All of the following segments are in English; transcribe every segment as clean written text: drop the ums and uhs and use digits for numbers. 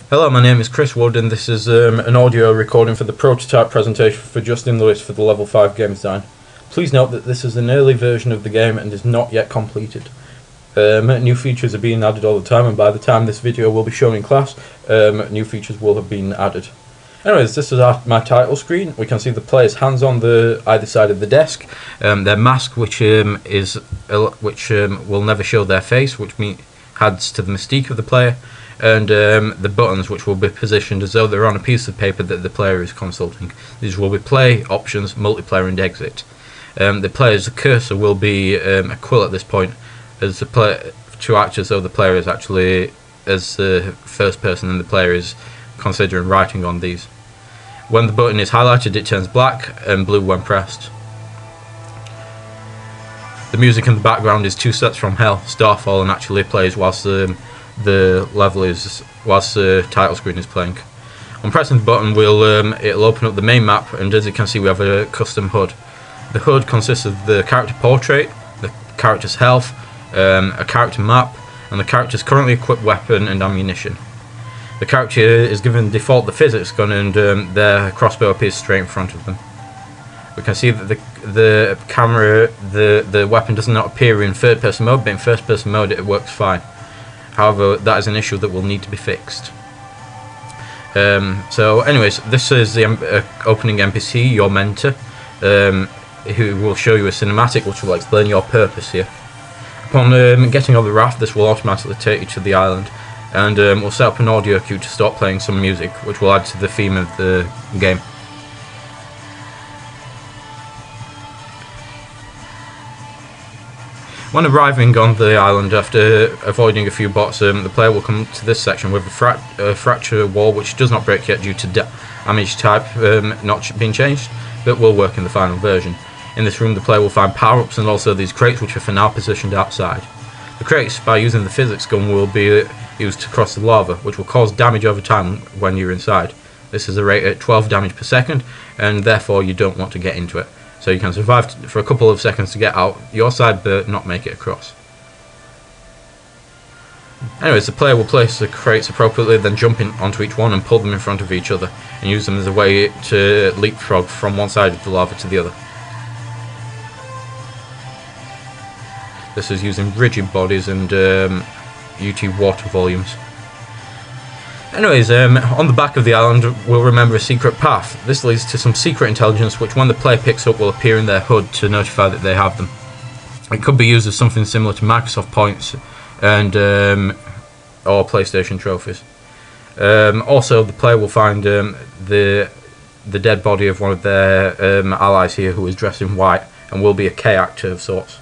Hello, my name is Chris Wood, and this is an audio recording for the prototype presentation for Justin Lewis for the Level 5 game design. Please note that this is an early version of the game and is not yet completed. New features are being added all the time, and by the time this video will be shown in class, new features will have been added. Anyways, this is my title screen. We can see the player's hands on either side of the desk, their mask, which will never show their face, which adds to the mystique of the player, and the buttons, which will be positioned as though they're on a piece of paper that the player is consulting. These will be play, options, multiplayer, and exit. The player's cursor will be a quill at this point, as the player to act as though the player is actually as the first person and the player is considering writing on these. When the button is highlighted, it turns black and blue when pressed. The music in the background is Two Steps from Hell, Starfall, and actually plays whilst the title screen is playing. On pressing the button, it'll open up the main map, and as you can see, we have a custom HUD. The HUD consists of the character portrait, the character's health, a character map, and the character's currently equipped weapon and ammunition. The character is given default the physics gun, and their crossbow appears straight in front of them. We can see that the weapon does not appear in third person mode, but in first person mode it works fine. However, that is an issue that will need to be fixed. So anyways, this is the opening NPC, your mentor, who will show you a cinematic which will explain your purpose here. Upon getting on the raft, this will automatically take you to the island, and we'll set up an audio cue to start playing some music, which will add to the theme of the game. When arriving on the island, after avoiding a few bots, the player will come to this section with a fracture wall, which does not break yet due to damage type not being changed, but will work in the final version. In this room, the player will find power-ups and also these crates, which are for now positioned outside. The crates, by using the physics gun, will be used to cross the lava, which will cause damage over time when you're inside. This is a rate at 12 damage per second, and therefore you don't want to get into it. So you can survive for a couple of seconds to get out your side, but not make it across. Anyways, the player will place the crates appropriately, then jump onto each one and pull them in front of each other, and use them as a way to leapfrog from one side of the lava to the other. This is using rigid bodies and UT water volumes. Anyways, on the back of the island we'll remember a secret path. This leads to some secret intelligence which, when the player picks up, will appear in their HUD to notify that they have them. It could be used as something similar to Microsoft points and or PlayStation trophies. Also, the player will find the dead body of one of their allies here, who is dressed in white and will be a K actor of sorts.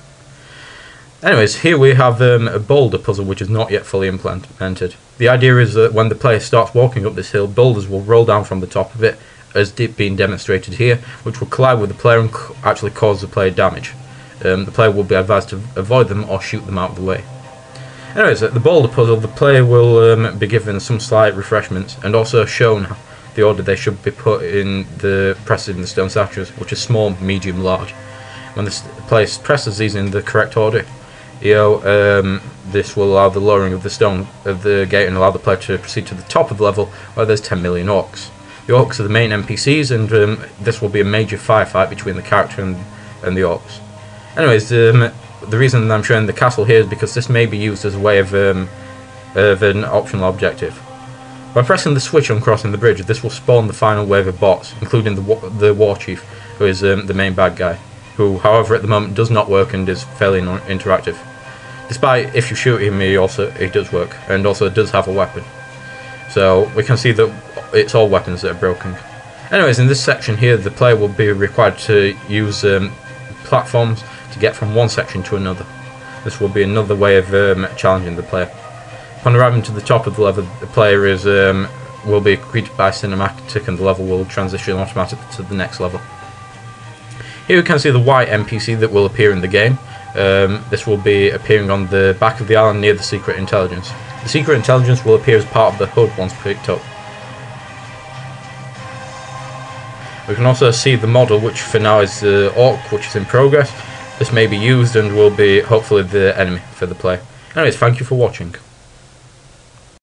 Anyways, here we have a boulder puzzle which is not yet fully implemented. The idea is that when the player starts walking up this hill, boulders will roll down from the top of it, as being demonstrated here, which will collide with the player and actually cause the player damage. The player will be advised to avoid them or shoot them out of the way. Anyways, at the boulder puzzle, the player will be given some slight refreshments and also shown the order they should be put in pressing the stone statues, which is small, medium, large. When the player presses these in the correct order, this will allow the lowering of the stone of the gate and allow the player to proceed to the top of the level where there's 10 million orcs. The orcs are the main NPCs, and this will be a major firefight between the character and the orcs. Anyways, the reason I'm showing the castle here is because this may be used as a way of an optional objective. By pressing the switch on crossing the bridge, this will spawn the final wave of bots, including the war chief, who is the main bad guy, who, however, at the moment does not work and is fairly interactive. Despite, if you shoot him, it does work, and also does have a weapon. So we can see that it's all weapons that are broken. Anyways, in this section here, the player will be required to use platforms to get from one section to another. This will be another way of challenging the player. Upon arriving to the top of the level, the player will be greeted by cinematic, and the level will transition automatically to the next level. Here we can see the white NPC that will appear in the game. This will be appearing on the back of the island near the secret intelligence. The secret intelligence will appear as part of the HUD once picked up. We can also see the model, which for now is the orc, which is in progress. This may be used and will be hopefully the enemy for the player. Anyways, thank you for watching.